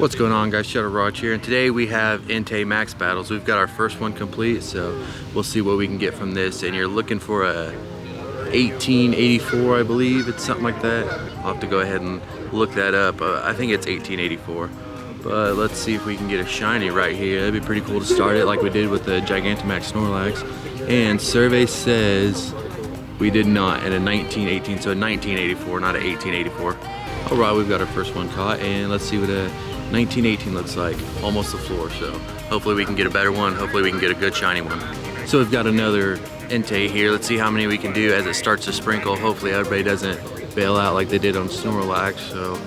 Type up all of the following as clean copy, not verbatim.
What's going on, guys? Shuttle Roach here, and today we have Entei max battles. We've got our first one complete, so we'll see what we can get from this. And you're looking for a 1884, I believe. It's something like that. I'll have to go ahead and look that up. I think it's 1884. But let's see if we can get a shiny right here. That'd be pretty cool to start it like we did with the Gigantamax Snorlax. And survey says we did not, and a 1918, so a 1984, not a 1884. All right, we've got our first one caught, and let's see what a 1918 looks like. Almost the floor, so hopefully we can get a better one. Hopefully we can get a good shiny one. So we've got another Entei here. Let's see how many we can do as it starts to sprinkle. Hopefully everybody doesn't bail out like they did on Snorlax. So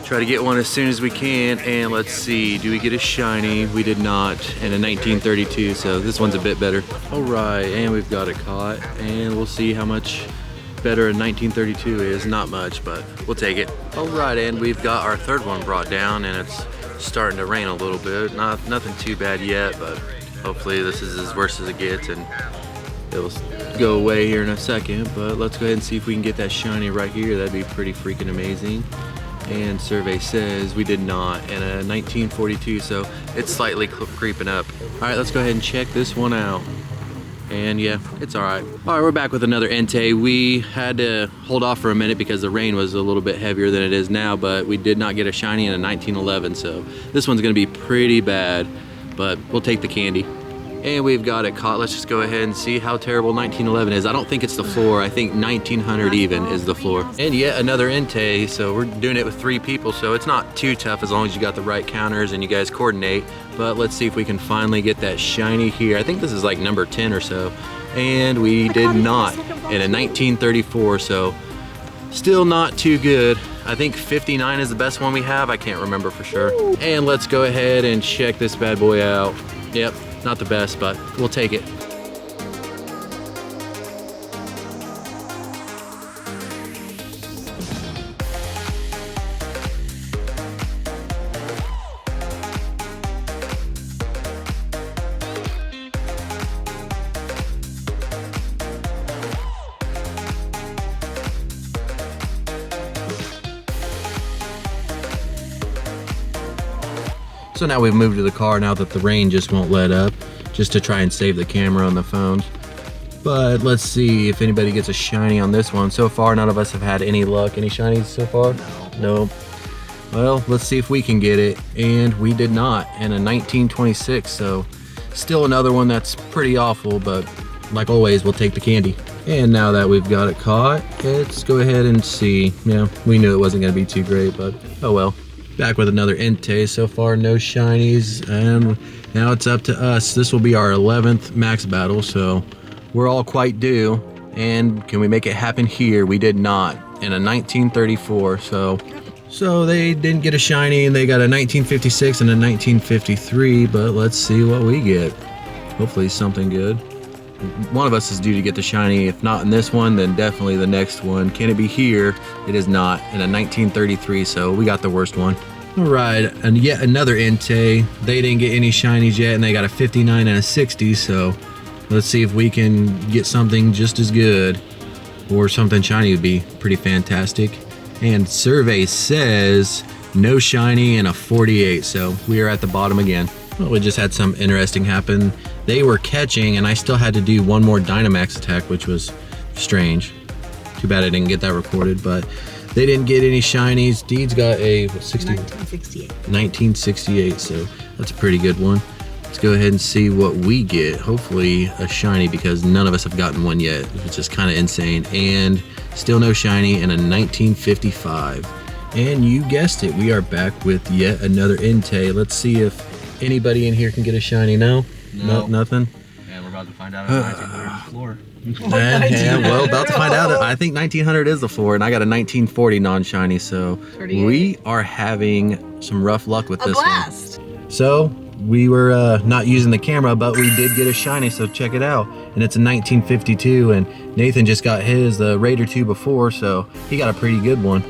try to get one as soon as we can, and let's see, do we get a shiny? We did not, and a 1932, so this one's a bit better. All right, and we've got it caught, and we'll see how much better a 1932 is. Not much, but we'll take it. All right, and we've got our third one brought down, and it's starting to rain a little bit. Nothing too bad yet, but hopefully this is as worse as it gets, and it'll go away here in a second. But let's go ahead and see if we can get that shiny right here. That'd be pretty freaking amazing. And survey says we did not, and a 1942, so it's slightly creeping up. All right, let's go ahead and check this one out. And yeah, it's all right. All right, we're back with another Entei. We had to hold off for a minute because the rain was a little bit heavier than it is now, but we did not get a shiny in a 1911, so this one's gonna be pretty bad, but we'll take the candy. And we've got it caught. Let's just go ahead and see how terrible 1911 is. I don't think it's the floor. I think 1900 even is the floor. And yet another Entei, so we're doing it with 3 people, so it's not too tough as long as you got the right counters and you guys coordinate. But let's see if we can finally get that shiny here. I think this is like number 10 or so. And we did not in a 1934, so still not too good. I think 59 is the best one we have. I can't remember for sure. And let's go ahead and check this bad boy out. Yep. Not the best, but we'll take it. So now we've moved to the car now that the rain just won't let up, just to try and save the camera on the phones. But let's see if anybody gets a shiny on this one. So far, none of us have had any luck. Any shinies so far? No. Well, let's see if we can get it. And we did not, in a 1926. So still another one that's pretty awful, but like always, we'll take the candy. And now that we've got it caught, let's go ahead and see. Yeah, we knew it wasn't gonna be too great, but oh well. Back with another Entei. So far, no shinies, and now it's up to us. This will be our 11th max battle, so we're all quite due. And can we make it happen here? We did not, in a 1934. So they didn't get a shiny, and they got a 1956 and a 1953. But let's see what we get. Hopefully something good. One of us is due to get the shiny. If not in this one, then definitely the next one. Can it be here? It is not, in a 1933, so we got the worst one. All right, and yet another Entei. They didn't get any shinies yet, and they got a 59 and a 60, so let's see if we can get something just as good, or something shiny would be pretty fantastic. And survey says no shiny and a 48, so we are at the bottom again. Well, we just had some interesting happen. They were catching, and I still had to do one more Dynamax attack, which was strange. Too bad I didn't get that recorded, but they didn't get any shinies. Deed's got a 1968. 1968, so that's a pretty good one. Let's go ahead and see what we get. Hopefully a shiny, because none of us have gotten one yet, which is kind of insane. And still no shiny, and a 1955. And you guessed it, we are back with yet another Entei. Let's see if anybody in here can get a shiny. No, nothing. And we're about to find out if 1900 is the floor. Yeah, well, about to find out. I think 1900 is the floor, and I got a 1940 non-shiny, so we are having some rough luck with this one. So we were not using the camera, but we did get a shiny, so check it out. And it's a 1952, and Nathan just got his, the Raider 2 before, so he got a pretty good one.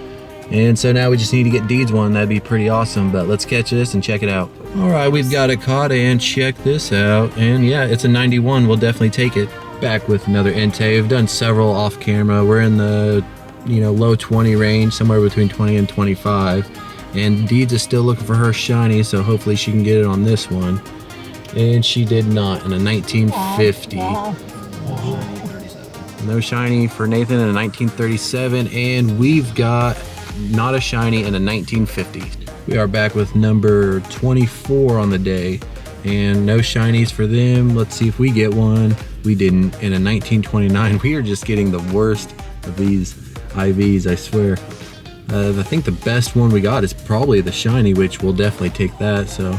And so now we just need to get Deed's one. That'd be pretty awesome, but let's catch this and check it out. All right, we've got it caught, and check this out. And yeah, it's a 91. We'll definitely take it. Back with another Entei. We've done several off camera. We're in the low 20 range, somewhere between 20 and 25. And Deeds is still looking for her shiny, so hopefully she can get it on this one. And she did not in a 1950. No shiny for Nathan in a 1937, and we've got not a shiny in a 1950. We are back with number 24 on the day, and no shinies for them. Let's see if we get one. We didn't in a 1929. We are just getting the worst of these IVs, I swear. I think the best one we got is probably the shiny, which we'll definitely take that. So,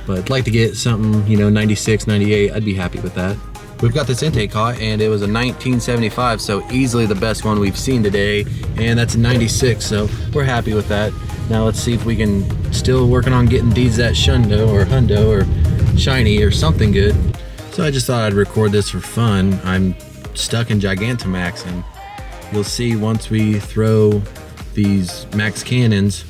but I'd like to get something, you know, 96, 98. I'd be happy with that. We've got this Entei caught, and it was a 1975, so easily the best one we've seen today, and that's a 96, so we're happy with that. Now let's see if we can, still working on getting Deeds that Shundo or Hundo or shiny or something good. So I just thought I'd record this for fun. I'm stuck in Gigantamax, and you'll see once we throw these max cannons,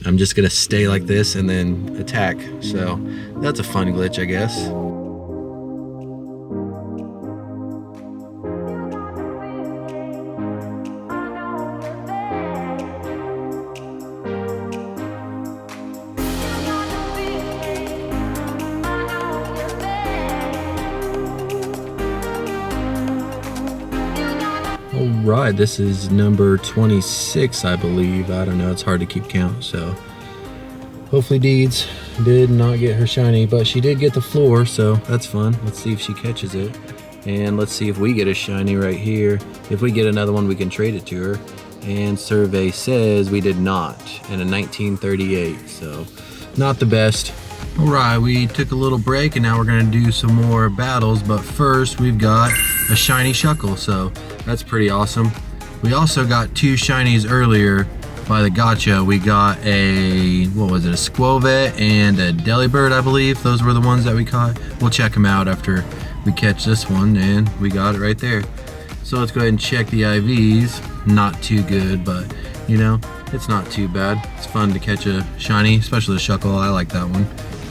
I'm just gonna stay like this and then attack. So that's a fun glitch, I guess. Alright, this is number 26, I believe. I don't know, it's hard to keep count, so hopefully Deeds did not get her shiny, but she did get the floor, so that's fun. Let's see if she catches it, and let's see if we get a shiny right here. If we get another one, we can trade it to her, and survey says we did not in a 1938, so not the best. Alright, we took a little break, and now we're going to do some more battles, but first we've got a shiny Shuckle, so that's pretty awesome. We also got two shinies earlier by the gacha. We got a, what was it, a Squovet and a Delibird, I believe. Those were the ones that we caught. We'll check them out after we catch this one, and we got it right there. So let's go ahead and check the IVs. Not too good, but you know, it's not too bad. It's fun to catch a shiny, especially the Shuckle. I like that one.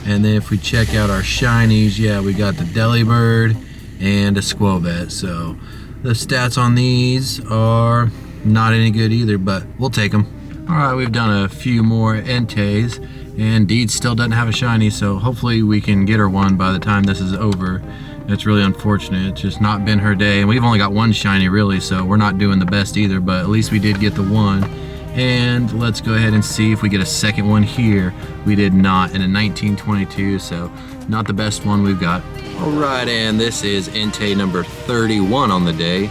And then if we check out our shinies, yeah, we got the Delibird and a Squovet. So the stats on these are not any good either, but we'll take them. All right, we've done a few more Enteis, and Deeds still doesn't have a shiny, so hopefully we can get her one by the time this is over. It's really unfortunate. It's just not been her day, and we've only got one shiny really, so we're not doing the best either, but at least we did get the one. And let's go ahead and see if we get a second one here. We did not in a 1922, so not the best one we've got. All right, and this is Entei number 31 on the day.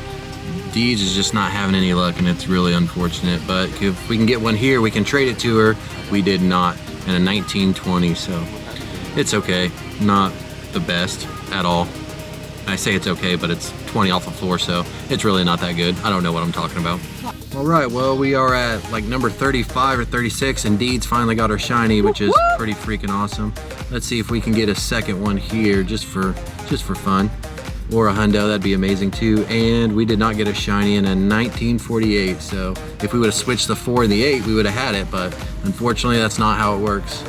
Deeds is just not having any luck, and it's really unfortunate, but if we can get one here, we can trade it to her. We did not in a 1920, so it's okay. Not the best at all. I say it's okay, but it's 20 off the floor, so it's really not that good. I don't know what I'm talking about. All right, well, we are at like number 35 or 36, and Deeds finally got her shiny, which is pretty freaking awesome. Let's see if we can get a second one here just for fun, or a hundo. That'd be amazing too. And we did not get a shiny in a 1948, so if we would have switched the 4 and the 8, we would have had it, but unfortunately that's not how it works.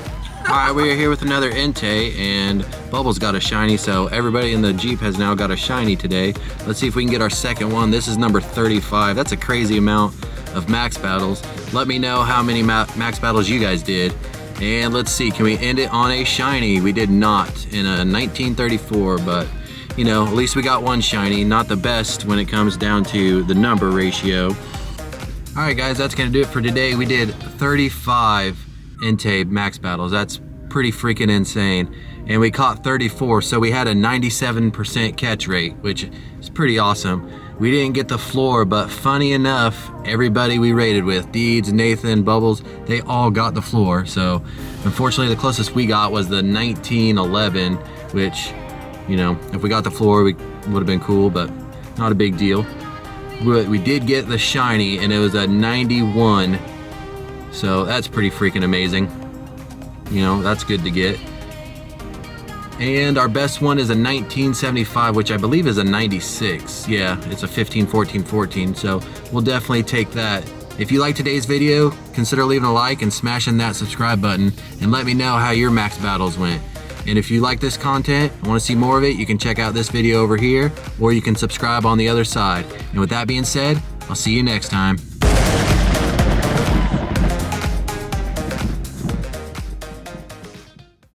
All right, we're here with another Entei, and Bubbles got a shiny, so everybody in the Jeep has now got a shiny today. Let's see if we can get our second one. This is number 35. That's a crazy amount of max battles. Let me know how many max battles you guys did. And let's see, can we end it on a shiny? We did not in a 1934, but you know, at least we got one shiny. Not the best when it comes down to the number ratio. All right, guys, that's gonna do it for today. We did 35 Entei max battles. That's pretty freaking insane. And we caught 34, so we had a 97% catch rate, which is pretty awesome. We didn't get the floor, but funny enough, everybody we rated with, Deeds, Nathan, Bubbles, they all got the floor. So unfortunately, the closest we got was the 1911, which, you know, if we got the floor, we would have been cool, but not a big deal. We did get the shiny, and it was a 91. So that's pretty freaking amazing. You know, that's good to get. And our best one is a 1975, which I believe is a 96. Yeah, it's a 15, 14, 14. So we'll definitely take that. If you like today's video, consider leaving a like and smashing that subscribe button, and let me know how your max battles went. And if you like this content and want to see more of it, you can check out this video over here, or you can subscribe on the other side. And with that being said, I'll see you next time.